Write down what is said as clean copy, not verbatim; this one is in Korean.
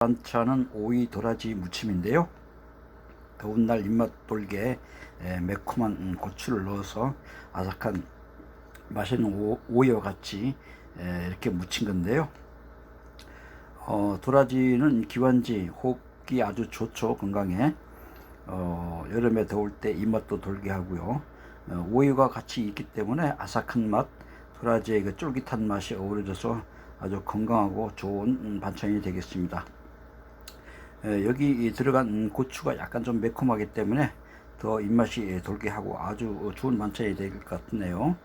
반찬은 오이 도라지 무침인데요. 더운 날 입맛 돌게 매콤한 고추를 넣어서 아삭한 맛있는 오이와 같이 이렇게 무친 건데요. 도라지는 기관지, 호흡기 아주 좋죠. 건강에. 여름에 더울 때 입맛도 돌게 하고요. 오이와 같이 있기 때문에 아삭한 맛, 도라지의 그 쫄깃한 맛이 어우러져서 아주 건강하고 좋은 반찬이 되겠습니다. 여기 들어간 고추가 약간 좀 매콤하기 때문에 더 입맛이 돌게 하고 아주 좋은 반찬이 될 것 같네요.